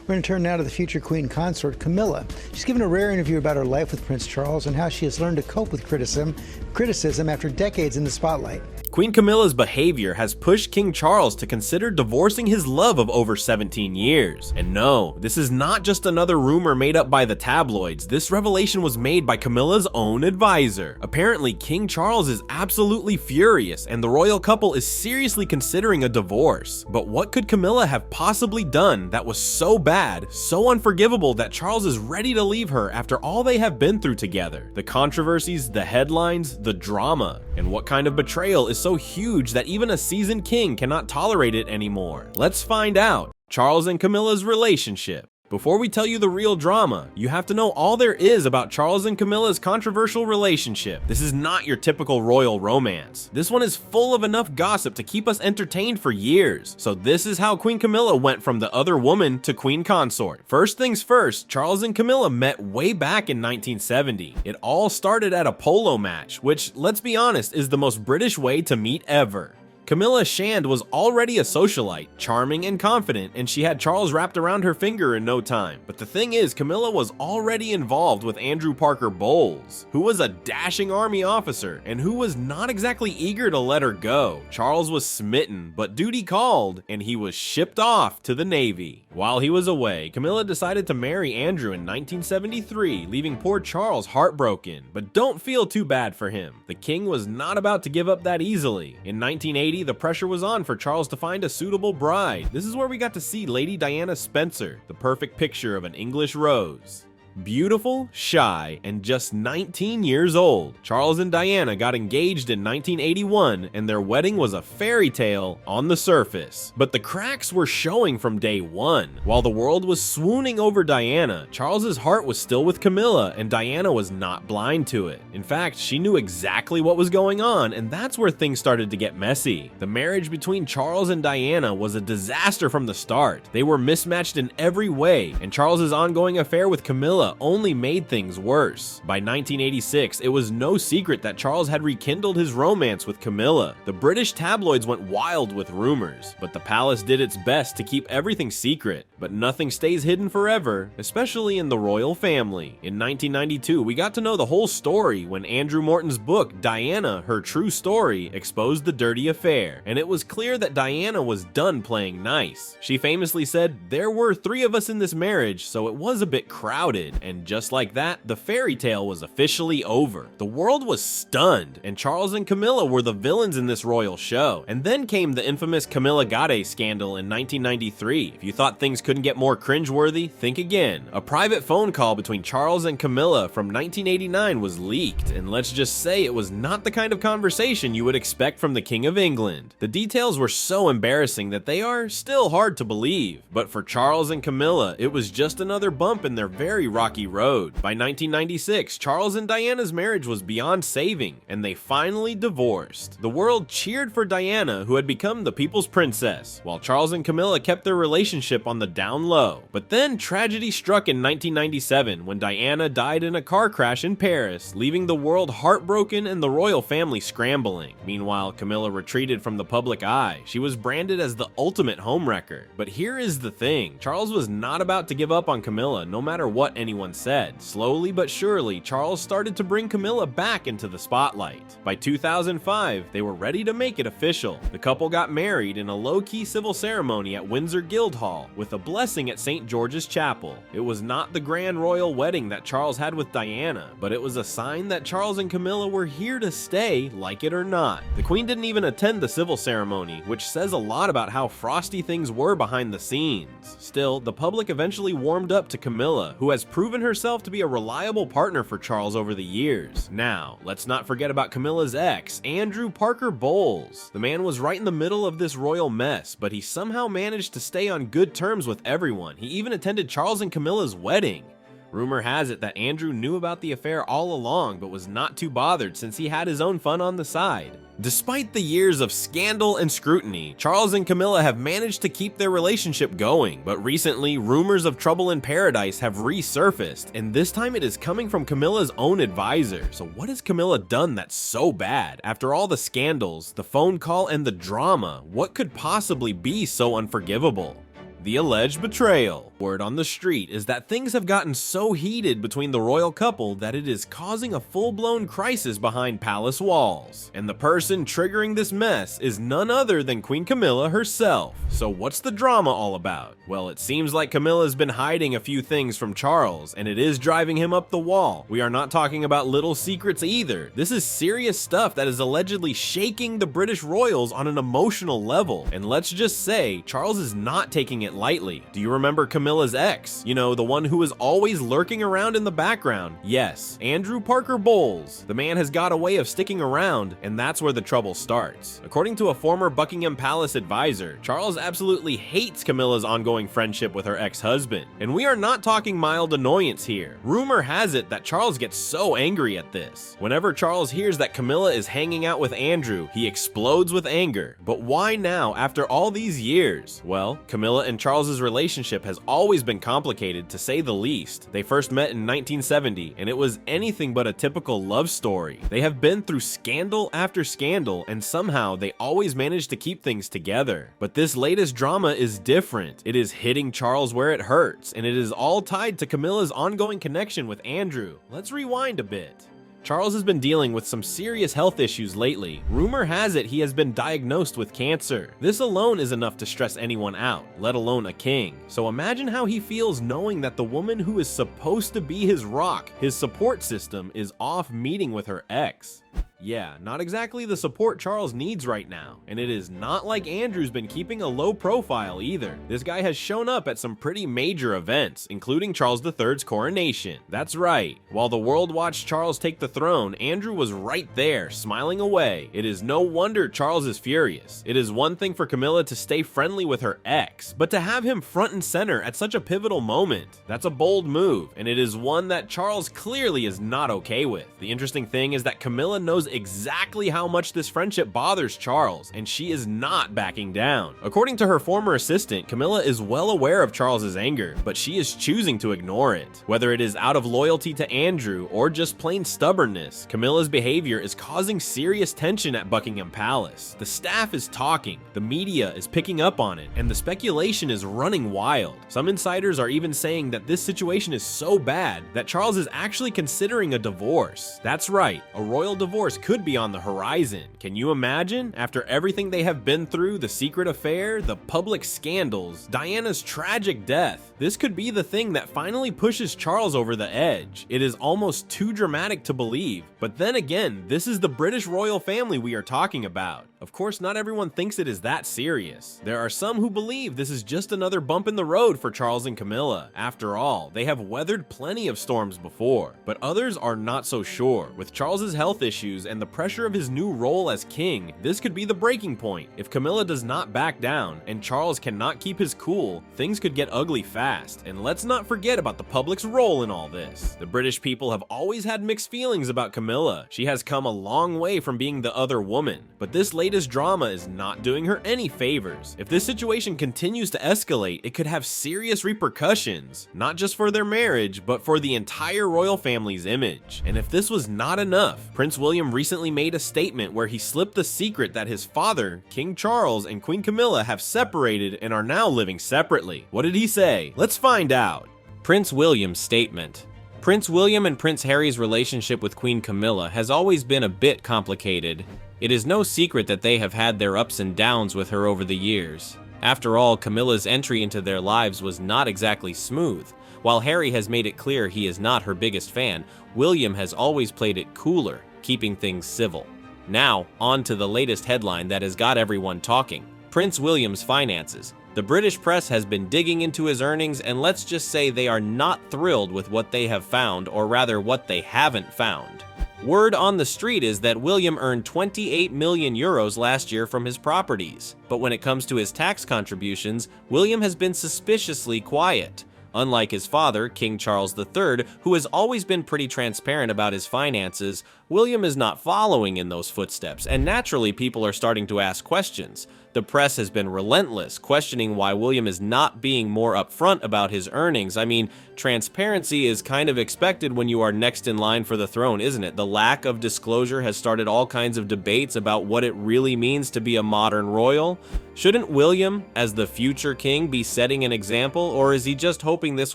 We're going to turn now to the future Queen Consort, Camilla. She's given a rare interview about her life with Prince Charles and how she has learned to cope with criticism after decades in the spotlight. Queen Camilla's behavior has pushed King Charles to consider divorcing his love of over 17 years. And no, this is not just another rumor made up by the tabloids. This revelation was made by Camilla's own advisor. Apparently, King Charles is absolutely furious, and the royal couple is seriously considering a divorce. But what could Camilla have possibly done that was so bad, so unforgivable that Charles is ready to leave her after all they have been through together? The controversies, the headlines, the drama, and what kind of betrayal is so huge that even a seasoned king cannot tolerate it anymore? Let's find out. Charles and Camilla's relationship. Before we tell you the real drama, you have to know all there is about Charles and Camilla's controversial relationship. This is not your typical royal romance. This one is full of enough gossip to keep us entertained for years. So this is how Queen Camilla went from the other woman to Queen Consort. First things first, Charles and Camilla met way back in 1970. It all started at a polo match, which, let's be honest, is the most British way to meet ever. Camilla Scandal was already a socialite, charming and confident, and she had Charles wrapped around her finger in no time. But the thing is, Camilla was already involved with Andrew Parker Bowles, who was a dashing army officer and who was not exactly eager to let her go. Charles was smitten, but duty called, and he was shipped off to the Navy. While he was away, Camilla decided to marry Andrew in 1973, leaving poor Charles heartbroken. But don't feel too bad for him. The king was not about to give up that easily. In 1980, the pressure was on for Charles to find a suitable bride. This is where we got to see Lady Diana Spencer, the perfect picture of an English rose. Beautiful, shy, and just 19 years old, Charles and Diana got engaged in 1981, and their wedding was a fairy tale on the surface. But the cracks were showing from day one. While the world was swooning over Diana, Charles's heart was still with Camilla, and Diana was not blind to it. In fact, she knew exactly what was going on, and that's where things started to get messy. The marriage between Charles and Diana was a disaster from the start. They were mismatched in every way, and Charles's ongoing affair with Camilla only made things worse. By 1986, it was no secret that Charles had rekindled his romance with Camilla. The British tabloids went wild with rumors, but the palace did its best to keep everything secret. But nothing stays hidden forever, especially in the royal family. In 1992, we got to know the whole story when Andrew Morton's book, Diana, Her True Story, exposed the dirty affair, and it was clear that Diana was done playing nice. She famously said, "There were 3 of us in this marriage, so it was a bit crowded." And just like that, the fairy tale was officially over. The world was stunned, and Charles and Camilla were the villains in this royal show. And then came the infamous Camilla Scandal in 1993. If you thought things couldn't get more cringeworthy, think again. A private phone call between Charles and Camilla from 1989 was leaked, and let's just say it was not the kind of conversation you would expect from the King of England. The details were so embarrassing that they are still hard to believe. But for Charles and Camilla, it was just another bump in their very rocky road. By 1996, Charles and Diana's marriage was beyond saving, and they finally divorced. The world cheered for Diana, who had become the people's princess, while Charles and Camilla kept their relationship on the down low. But then tragedy struck in 1997 when Diana died in a car crash in Paris, leaving the world heartbroken and the royal family scrambling. Meanwhile, Camilla retreated from the public eye. She was branded as the ultimate homewrecker. But here is the thing, Charles was not about to give up on Camilla, no matter what anyone said. Slowly but surely, Charles started to bring Camilla back into the spotlight. By 2005, they were ready to make it official. The couple got married in a low-key civil ceremony at Windsor Guildhall, with a blessing at St. George's Chapel. It was not the grand royal wedding that Charles had with Diana, but it was a sign that Charles and Camilla were here to stay, like it or not. The Queen didn't even attend the civil ceremony, which says a lot about how frosty things were behind the scenes. Still, the public eventually warmed up to Camilla, who has proven herself to be a reliable partner for Charles over the years. Now, let's not forget about Camilla's ex, Andrew Parker Bowles. The man was right in the middle of this royal mess, but he somehow managed to stay on good terms with everyone. He even attended Charles and Camilla's wedding. Rumor has it that Andrew knew about the affair all along, but was not too bothered since he had his own fun on the side. Despite the years of scandal and scrutiny, Charles and Camilla have managed to keep their relationship going, but recently, rumors of trouble in paradise have resurfaced, and this time it is coming from Camilla's own advisor. So what has Camilla done that's so bad? After all the scandals, the phone call, and the drama, what could possibly be so unforgivable? The alleged betrayal. Word on the street is that things have gotten so heated between the royal couple that it is causing a full-blown crisis behind palace walls. And the person triggering this mess is none other than Queen Camilla herself. So what's the drama all about? Well, it seems like Camilla's been hiding a few things from Charles, and it is driving him up the wall. We are not talking about little secrets either. This is serious stuff that is allegedly shaking the British royals on an emotional level. And let's just say, Charles is not taking it lightly. Do you remember Camilla's ex? You know, the one who is always lurking around in the background. Yes, Andrew Parker Bowles. The man has got a way of sticking around, and that's where the trouble starts. According to a former Buckingham Palace advisor, Charles absolutely hates Camilla's ongoing friendship with her ex-husband. And we are not talking mild annoyance here. Rumor has it that Charles gets so angry at this. Whenever Charles hears that Camilla is hanging out with Andrew, he explodes with anger. But why now, after all these years? Well, Camilla and Charles's relationship has always been complicated, to say the least. They first met in 1970, and it was anything but a typical love story. They have been through scandal after scandal, and somehow they always managed to keep things together. But this latest drama is different. It is hitting Charles where it hurts, and it is all tied to Camilla's ongoing connection with Andrew. Let's rewind a bit. Charles has been dealing with some serious health issues lately. Rumor has it he has been diagnosed with cancer. This alone is enough to stress anyone out, let alone a king. So imagine how he feels knowing that the woman who is supposed to be his rock, his support system, is off meeting with her ex. Yeah, not exactly the support Charles needs right now, and it is not like Andrew's been keeping a low profile either. This guy has shown up at some pretty major events, including Charles III's coronation. That's right, while the world watched Charles take the throne, Andrew was right there, smiling away. It is no wonder Charles is furious. It is one thing for Camilla to stay friendly with her ex, but to have him front and center at such a pivotal moment, that's a bold move, and it is one that Charles clearly is not okay with. The interesting thing is that Camilla knows exactly how much this friendship bothers Charles, and she is not backing down. According to her former assistant, Camilla is well aware of Charles's anger, but she is choosing to ignore it. Whether it is out of loyalty to Andrew or just plain stubbornness, Camilla's behavior is causing serious tension at Buckingham Palace. The staff is talking, the media is picking up on it, and the speculation is running wild. Some insiders are even saying that this situation is so bad that Charles is actually considering a divorce. That's right, a royal divorce could be on the horizon. Can you imagine? After everything they have been through, the secret affair, the public scandals, Diana's tragic death, this could be the thing that finally pushes Charles over the edge. It is almost too dramatic to believe, but then again, this is the British royal family we are talking about. Of course, not everyone thinks it is that serious. There are some who believe this is just another bump in the road for Charles and Camilla. After all, they have weathered plenty of storms before, but others are not so sure. With Charles's health issues and the pressure of his new role as king, this could be the breaking point. If Camilla does not back down and Charles cannot keep his cool, things could get ugly fast. And let's not forget about the public's role in all this. The British people have always had mixed feelings about Camilla. She has come a long way from being the other woman, but this latest drama is not doing her any favors. If this situation continues to escalate, it could have serious repercussions, not just for their marriage, but for the entire royal family's image. And if this was not enough, Prince William recently made a statement where he slipped the secret that his father, King Charles, and Queen Camilla have separated and are now living separately. What did he say? Let's find out. Prince William's statement. Prince William and Prince Harry's relationship with Queen Camilla has always been a bit complicated. It is no secret that they have had their ups and downs with her over the years. After all, Camilla's entry into their lives was not exactly smooth. While Harry has made it clear he is not her biggest fan, William has always played it cooler, keeping things civil. Now, on to the latest headline that has got everyone talking. Prince William's finances. The British press has been digging into his earnings, and let's just say they are not thrilled with what they have found, or rather what they haven't found. Word on the street is that William earned 28 million euros last year from his properties. But when it comes to his tax contributions, William has been suspiciously quiet. Unlike his father, King Charles III, who has always been pretty transparent about his finances, William is not following in those footsteps, and naturally people are starting to ask questions. The press has been relentless, questioning why William is not being more upfront about his earnings. I mean, transparency is kind of expected when you are next in line for the throne, isn't it? The lack of disclosure has started all kinds of debates about what it really means to be a modern royal. Shouldn't William, as the future king, be setting an example, or is he just hoping this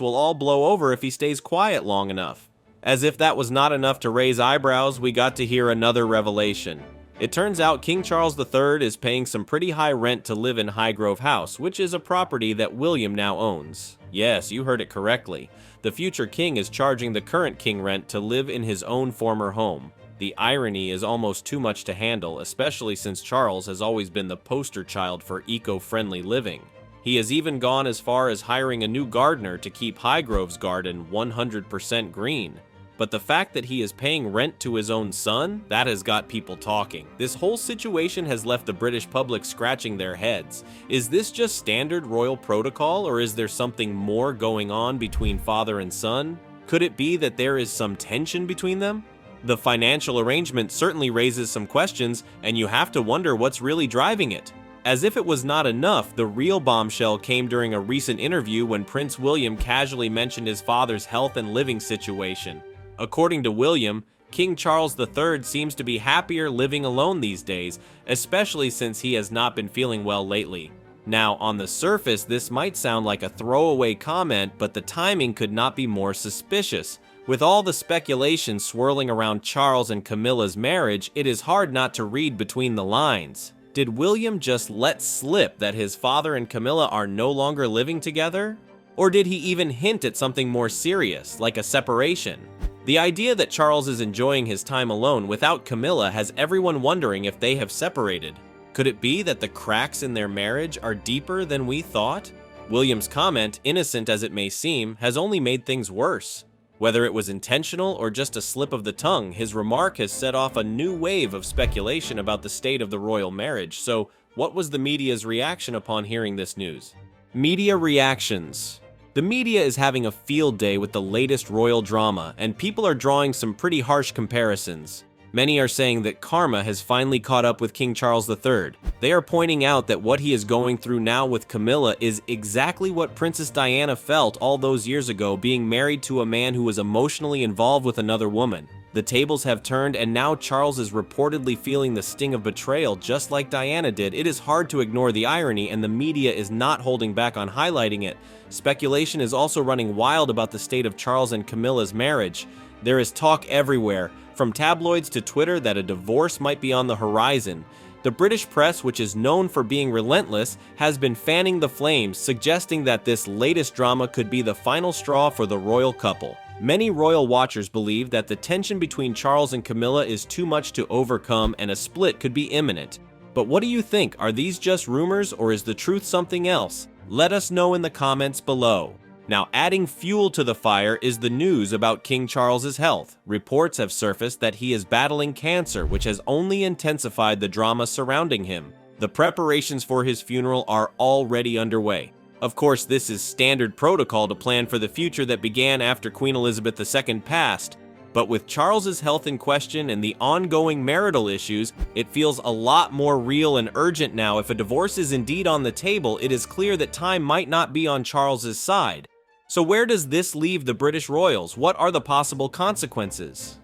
will all blow over if he stays quiet long enough? As if that was not enough to raise eyebrows, we got to hear another revelation. It turns out King Charles III is paying some pretty high rent to live in Highgrove House, which is a property that William now owns. Yes, you heard it correctly. The future king is charging the current king rent to live in his own former home. The irony is almost too much to handle, especially since Charles has always been the poster child for eco-friendly living. He has even gone as far as hiring a new gardener to keep Highgrove's garden 100% green. But the fact that he is paying rent to his own son, that has got people talking. This whole situation has left the British public scratching their heads. Is this just standard royal protocol, or is there something more going on between father and son? Could it be that there is some tension between them? The financial arrangement certainly raises some questions, and you have to wonder what's really driving it. As if it was not enough, the real bombshell came during a recent interview when Prince William casually mentioned his father's health and living situation. According to William, King Charles III seems to be happier living alone these days, especially since he has not been feeling well lately. Now, on the surface, this might sound like a throwaway comment, but the timing could not be more suspicious. With all the speculation swirling around Charles and Camilla's marriage, it is hard not to read between the lines. Did William just let slip that his father and Camilla are no longer living together? Or did he even hint at something more serious, like a separation? The idea that Charles is enjoying his time alone without Camilla has everyone wondering if they have separated. Could it be that the cracks in their marriage are deeper than we thought? William's comment, innocent as it may seem, has only made things worse. Whether it was intentional or just a slip of the tongue, his remark has set off a new wave of speculation about the state of the royal marriage. So, what was the media's reaction upon hearing this news? Media reactions. The media is having a field day with the latest royal drama, and people are drawing some pretty harsh comparisons. Many are saying that karma has finally caught up with King Charles III. They are pointing out that what he is going through now with Camilla is exactly what Princess Diana felt all those years ago, being married to a man who was emotionally involved with another woman. The tables have turned, and now Charles is reportedly feeling the sting of betrayal just like Diana did. It is hard to ignore the irony, and the media is not holding back on highlighting it. Speculation is also running wild about the state of Charles and Camilla's marriage. There is talk everywhere, from tabloids to Twitter, that a divorce might be on the horizon. The British press, which is known for being relentless, has been fanning the flames, suggesting that this latest drama could be the final straw for the royal couple. Many royal watchers believe that the tension between Charles and Camilla is too much to overcome and a split could be imminent. But what do you think? Are these just rumors, or is the truth something else? Let us know in the comments below. Now, adding fuel to the fire is the news about King Charles's health. Reports have surfaced that he is battling cancer, which has only intensified the drama surrounding him. The preparations for his funeral are already underway. Of course, this is standard protocol to plan for the future that began after Queen Elizabeth II passed. But with Charles's health in question and the ongoing marital issues, it feels a lot more real and urgent now. If a divorce is indeed on the table, it is clear that time might not be on Charles's side. So where does this leave the British royals? What are the possible consequences?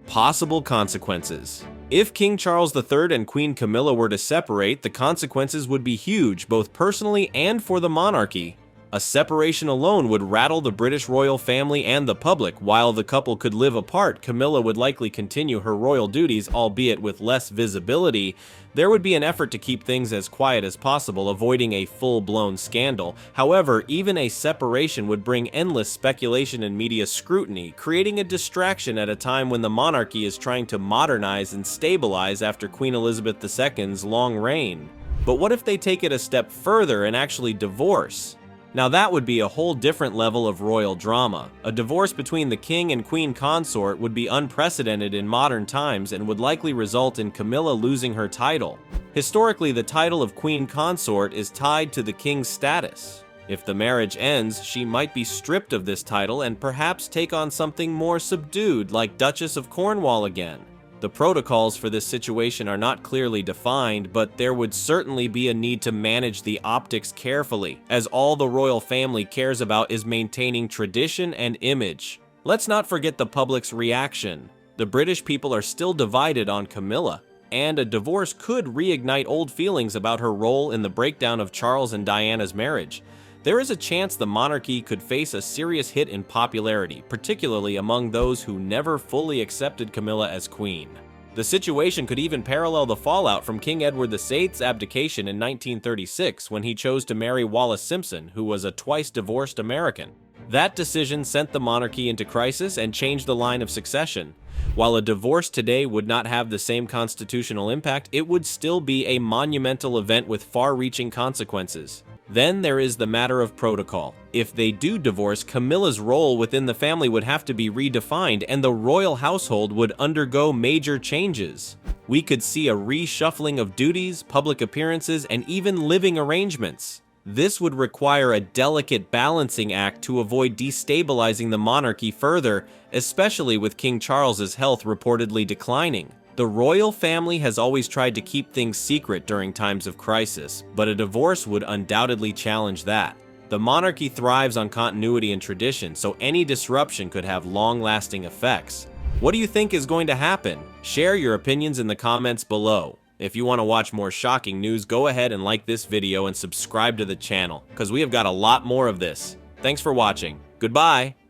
Possible consequences. If King Charles III and Queen Camilla were to separate, the consequences would be huge, both personally and for the monarchy. A separation alone would rattle the British royal family and the public. While the couple could live apart, Camilla would likely continue her royal duties, albeit with less visibility. There would be an effort to keep things as quiet as possible, avoiding a full-blown scandal. However, even a separation would bring endless speculation and media scrutiny, creating a distraction at a time when the monarchy is trying to modernize and stabilize after Queen Elizabeth II's long reign. But what if they take it a step further and actually divorce? Now that would be a whole different level of royal drama. A divorce between the king and Queen Consort would be unprecedented in modern times and would likely result in Camilla losing her title. Historically, the title of Queen Consort is tied to the king's status. If the marriage ends, she might be stripped of this title and perhaps take on something more subdued, like Duchess of Cornwall again. The protocols for this situation are not clearly defined, but there would certainly be a need to manage the optics carefully, as all the royal family cares about is maintaining tradition and image. Let's not forget the public's reaction. The British people are still divided on Camilla, and a divorce could reignite old feelings about her role in the breakdown of Charles and Diana's marriage. There is a chance the monarchy could face a serious hit in popularity, particularly among those who never fully accepted Camilla as queen. The situation could even parallel the fallout from King Edward VIII's abdication in 1936 when he chose to marry Wallis Simpson, who was a twice-divorced American. That decision sent the monarchy into crisis and changed the line of succession. While a divorce today would not have the same constitutional impact, it would still be a monumental event with far-reaching consequences. Then there is the matter of protocol. If they do divorce, Camilla's role within the family would have to be redefined, and the royal household would undergo major changes. We could see a reshuffling of duties, public appearances, and even living arrangements. This would require a delicate balancing act to avoid destabilizing the monarchy further, especially with King Charles's health reportedly declining. The royal family has always tried to keep things secret during times of crisis, but a divorce would undoubtedly challenge that. The monarchy thrives on continuity and tradition, so any disruption could have long-lasting effects. What do you think is going to happen? Share your opinions in the comments below. If you want to watch more shocking news, go ahead and like this video and subscribe to the channel, because we have got a lot more of this. Thanks for watching. Goodbye!